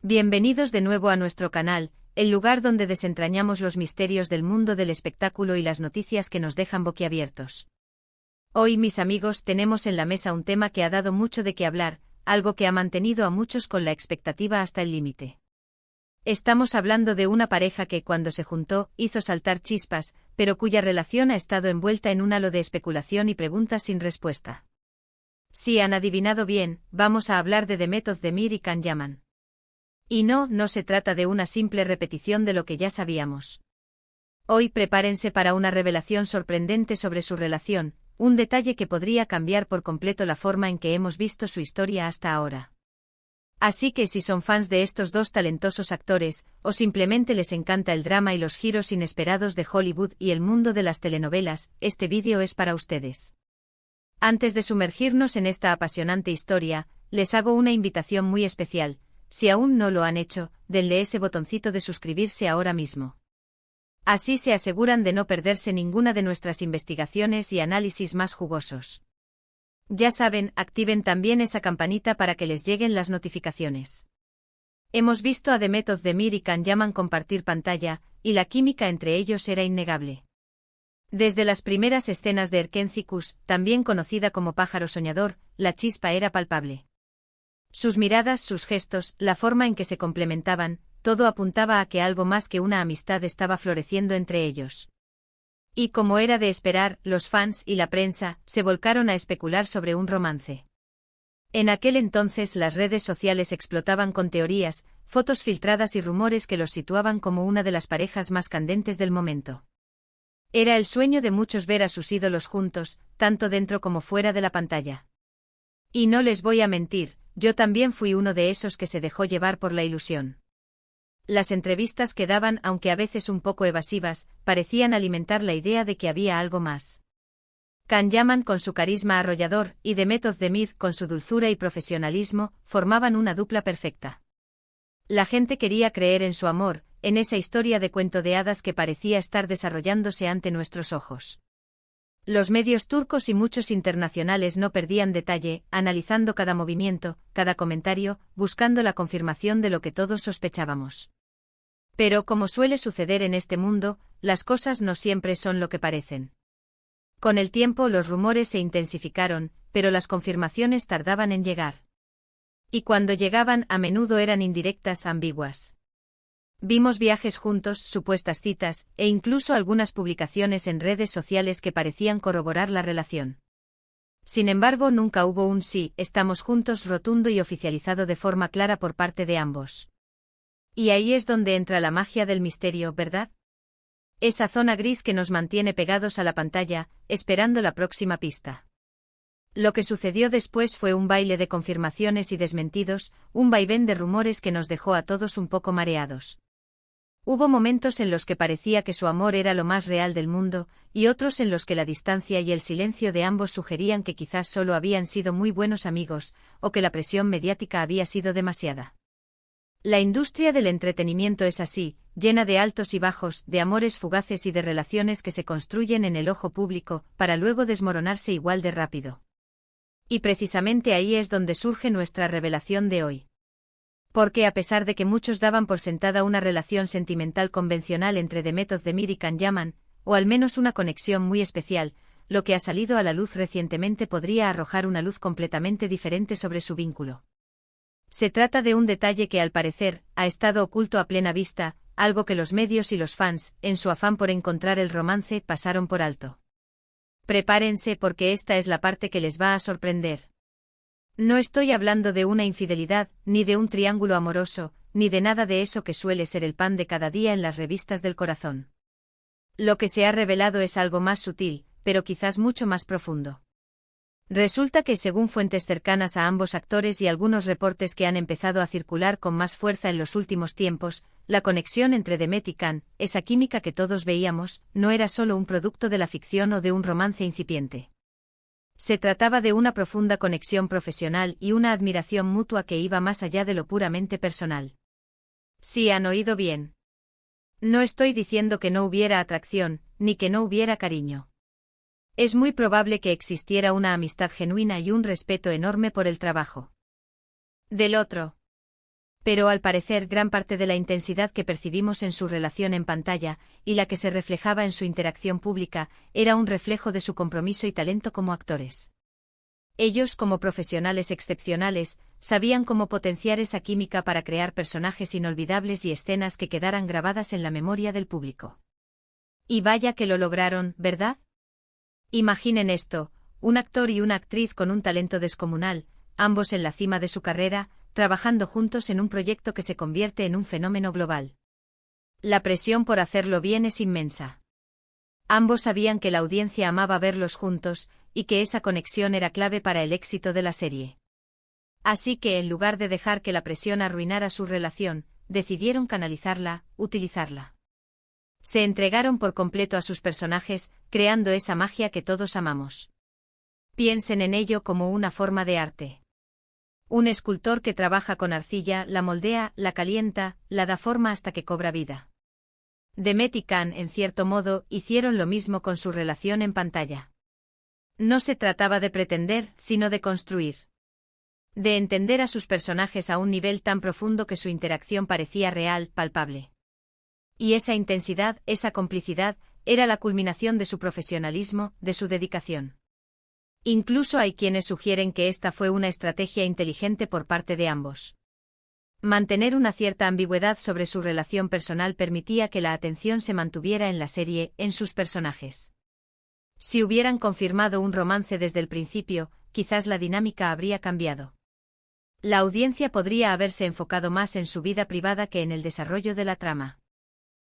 Bienvenidos de nuevo a nuestro canal, el lugar donde desentrañamos los misterios del mundo del espectáculo y las noticias que nos dejan boquiabiertos. Hoy, mis amigos, tenemos en la mesa un tema que ha dado mucho de qué hablar, algo que ha mantenido a muchos con la expectativa hasta el límite. Estamos hablando de una pareja que, cuando se juntó, hizo saltar chispas, pero cuya relación ha estado envuelta en un halo de especulación y preguntas sin respuesta. Si han adivinado bien, vamos a hablar de Demet Özdemir y Can Yaman. Y no se trata de una simple repetición de lo que ya sabíamos. Hoy prepárense para una revelación sorprendente sobre su relación, un detalle que podría cambiar por completo la forma en que hemos visto su historia hasta ahora. Así que si son fans de estos dos talentosos actores, o simplemente les encanta el drama y los giros inesperados de Hollywood y el mundo de las telenovelas, este vídeo es para ustedes. Antes de sumergirnos en esta apasionante historia, les hago una invitación muy especial. Si aún no lo han hecho, denle ese botoncito de suscribirse ahora mismo. Así se aseguran de no perderse ninguna de nuestras investigaciones y análisis más jugosos. Ya saben, activen también esa campanita para que les lleguen las notificaciones. Hemos visto a Demet Özdemir y Can Yaman compartir pantalla, y la química entre ellos era innegable. Desde las primeras escenas de Erkenci Kuş, también conocida como Pájaro Soñador, la chispa era palpable. Sus miradas, sus gestos, la forma en que se complementaban, todo apuntaba a que algo más que una amistad estaba floreciendo entre ellos. Y como era de esperar, los fans y la prensa se volcaron a especular sobre un romance. En aquel entonces las redes sociales explotaban con teorías, fotos filtradas y rumores que los situaban como una de las parejas más candentes del momento. Era el sueño de muchos ver a sus ídolos juntos, tanto dentro como fuera de la pantalla. Y no les voy a mentir, yo también fui uno de esos que se dejó llevar por la ilusión. Las entrevistas que daban, aunque a veces un poco evasivas, parecían alimentar la idea de que había algo más. Can Yaman con su carisma arrollador, y Demet Özdemir con su dulzura y profesionalismo, formaban una dupla perfecta. La gente quería creer en su amor, en esa historia de cuento de hadas que parecía estar desarrollándose ante nuestros ojos. Los medios turcos y muchos internacionales no perdían detalle, analizando cada movimiento, cada comentario, buscando la confirmación de lo que todos sospechábamos. Pero como suele suceder en este mundo, las cosas no siempre son lo que parecen. Con el tiempo los rumores se intensificaron, pero las confirmaciones tardaban en llegar. Y cuando llegaban, a menudo eran indirectas, ambiguas. Vimos viajes juntos, supuestas citas, e incluso algunas publicaciones en redes sociales que parecían corroborar la relación. Sin embargo, nunca hubo un sí, estamos juntos rotundo y oficializado de forma clara por parte de ambos. Y ahí es donde entra la magia del misterio, ¿verdad? Esa zona gris que nos mantiene pegados a la pantalla, esperando la próxima pista. Lo que sucedió después fue un baile de confirmaciones y desmentidos, un vaivén de rumores que nos dejó a todos un poco mareados. Hubo momentos en los que parecía que su amor era lo más real del mundo, y otros en los que la distancia y el silencio de ambos sugerían que quizás solo habían sido muy buenos amigos, o que la presión mediática había sido demasiada. La industria del entretenimiento es así, llena de altos y bajos, de amores fugaces y de relaciones que se construyen en el ojo público, para luego desmoronarse igual de rápido. Y precisamente ahí es donde surge nuestra revelación de hoy. Porque a pesar de que muchos daban por sentada una relación sentimental convencional entre Demet Özdemir y Can Yaman, o al menos una conexión muy especial, lo que ha salido a la luz recientemente podría arrojar una luz completamente diferente sobre su vínculo. Se trata de un detalle que al parecer, ha estado oculto a plena vista, algo que los medios y los fans, en su afán por encontrar el romance, pasaron por alto. Prepárense porque esta es la parte que les va a sorprender. No estoy hablando de una infidelidad, ni de un triángulo amoroso, ni de nada de eso que suele ser el pan de cada día en las revistas del corazón. Lo que se ha revelado es algo más sutil, pero quizás mucho más profundo. Resulta que según fuentes cercanas a ambos actores y algunos reportes que han empezado a circular con más fuerza en los últimos tiempos, la conexión entre Demet y Can, esa química que todos veíamos, no era solo un producto de la ficción o de un romance incipiente. Se trataba de una profunda conexión profesional y una admiración mutua que iba más allá de lo puramente personal. Sí han oído bien. No estoy diciendo que no hubiera atracción, ni que no hubiera cariño. Es muy probable que existiera una amistad genuina y un respeto enorme por el trabajo del otro. Pero al parecer gran parte de la intensidad que percibimos en su relación en pantalla, y la que se reflejaba en su interacción pública, era un reflejo de su compromiso y talento como actores. Ellos, como profesionales excepcionales, sabían cómo potenciar esa química para crear personajes inolvidables y escenas que quedaran grabadas en la memoria del público. Y vaya que lo lograron, ¿verdad? Imaginen esto, un actor y una actriz con un talento descomunal, ambos en la cima de su carrera, trabajando juntos en un proyecto que se convierte en un fenómeno global. La presión por hacerlo bien es inmensa. Ambos sabían que la audiencia amaba verlos juntos, y que esa conexión era clave para el éxito de la serie. Así que en lugar de dejar que la presión arruinara su relación, decidieron canalizarla, utilizarla. Se entregaron por completo a sus personajes, creando esa magia que todos amamos. Piensen en ello como una forma de arte. Un escultor que trabaja con arcilla, la moldea, la calienta, la da forma hasta que cobra vida. Demet y Can, en cierto modo, hicieron lo mismo con su relación en pantalla. No se trataba de pretender, sino de construir. De entender a sus personajes a un nivel tan profundo que su interacción parecía real, palpable. Y esa intensidad, esa complicidad, era la culminación de su profesionalismo, de su dedicación. Incluso hay quienes sugieren que esta fue una estrategia inteligente por parte de ambos. Mantener una cierta ambigüedad sobre su relación personal permitía que la atención se mantuviera en la serie, en sus personajes. Si hubieran confirmado un romance desde el principio, quizás la dinámica habría cambiado. La audiencia podría haberse enfocado más en su vida privada que en el desarrollo de la trama.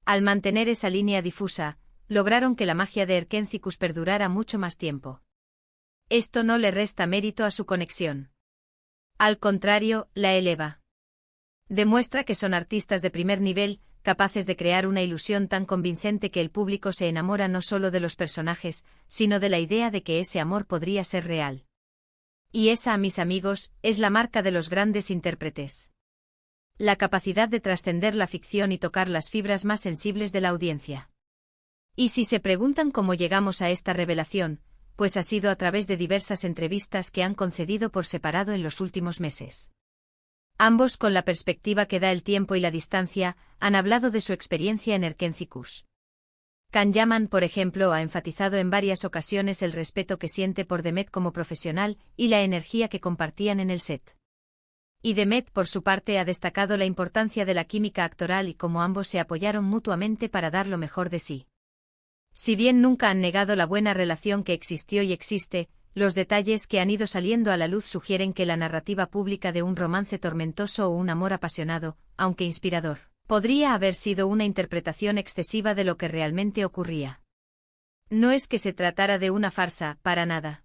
Al mantener esa línea difusa, lograron que la magia de Erkenzicus perdurara mucho más tiempo. Esto no le resta mérito a su conexión. Al contrario, la eleva. Demuestra que son artistas de primer nivel, capaces de crear una ilusión tan convincente que el público se enamora no solo de los personajes, sino de la idea de que ese amor podría ser real. Y esa, mis amigos, es la marca de los grandes intérpretes. La capacidad de trascender la ficción y tocar las fibras más sensibles de la audiencia. Y si se preguntan cómo llegamos a esta revelación, pues ha sido a través de diversas entrevistas que han concedido por separado en los últimos meses. Ambos, con la perspectiva que da el tiempo y la distancia, han hablado de su experiencia en Erkenzicus. Can Yaman, por ejemplo, ha enfatizado en varias ocasiones el respeto que siente por Demet como profesional y la energía que compartían en el set. Y Demet, por su parte, ha destacado la importancia de la química actoral y cómo ambos se apoyaron mutuamente para dar lo mejor de sí. Si bien nunca han negado la buena relación que existió y existe, los detalles que han ido saliendo a la luz sugieren que la narrativa pública de un romance tormentoso o un amor apasionado, aunque inspirador, podría haber sido una interpretación excesiva de lo que realmente ocurría. No es que se tratara de una farsa, para nada.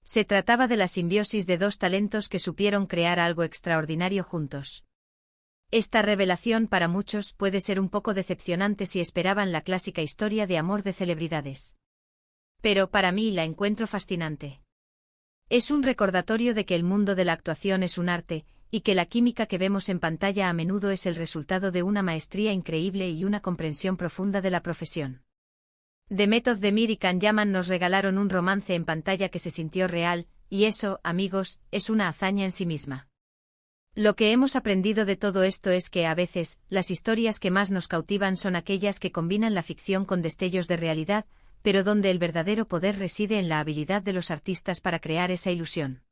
Se trataba de la simbiosis de dos talentos que supieron crear algo extraordinario juntos. Esta revelación para muchos puede ser un poco decepcionante si esperaban la clásica historia de amor de celebridades. Pero para mí la encuentro fascinante. Es un recordatorio de que el mundo de la actuación es un arte, y que la química que vemos en pantalla a menudo es el resultado de una maestría increíble y una comprensión profunda de la profesión. Demet Özdemir y Can Yaman nos regalaron un romance en pantalla que se sintió real, y eso, amigos, es una hazaña en sí misma. Lo que hemos aprendido de todo esto es que a veces, las historias que más nos cautivan son aquellas que combinan la ficción con destellos de realidad, pero donde el verdadero poder reside en la habilidad de los artistas para crear esa ilusión.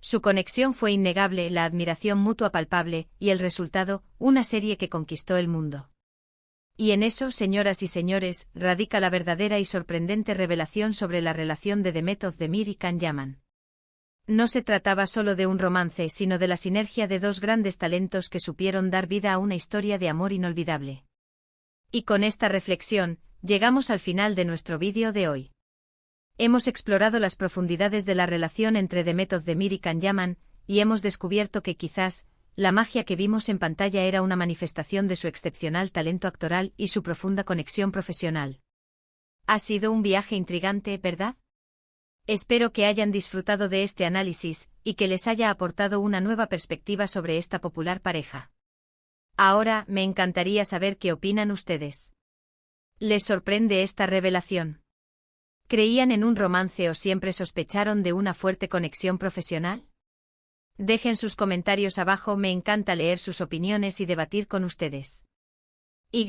Su conexión fue innegable, la admiración mutua palpable, y el resultado, una serie que conquistó el mundo. Y en eso, señoras y señores, radica la verdadera y sorprendente revelación sobre la relación de Demet Özdemir y Can Yaman. No se trataba solo de un romance, sino de la sinergia de dos grandes talentos que supieron dar vida a una historia de amor inolvidable. Y con esta reflexión, llegamos al final de nuestro vídeo de hoy. Hemos explorado las profundidades de la relación entre Demet Özdemir y Can Yaman, y hemos descubierto que quizás, la magia que vimos en pantalla era una manifestación de su excepcional talento actoral y su profunda conexión profesional. Ha sido un viaje intrigante, ¿verdad? Espero que hayan disfrutado de este análisis, y que les haya aportado una nueva perspectiva sobre esta popular pareja. Ahora, me encantaría saber qué opinan ustedes. ¿Les sorprende esta revelación? ¿Creían en un romance o siempre sospecharon de una fuerte conexión profesional? Dejen sus comentarios abajo, me encanta leer sus opiniones y debatir con ustedes. Y.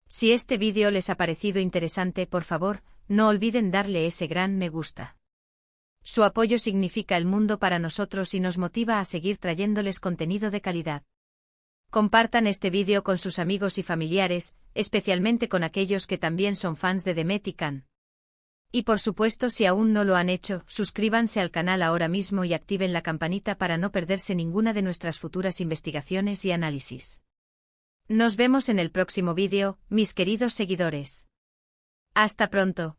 Si este vídeo les ha parecido interesante, por favor, no olviden darle ese gran me gusta. Su apoyo significa el mundo para nosotros y nos motiva a seguir trayéndoles contenido de calidad. Compartan este vídeo con sus amigos y familiares, especialmente con aquellos que también son fans de Demet y Can. Y por supuesto, si aún no lo han hecho, suscríbanse al canal ahora mismo y activen la campanita para no perderse ninguna de nuestras futuras investigaciones y análisis. Nos vemos en el próximo vídeo, mis queridos seguidores. Hasta pronto.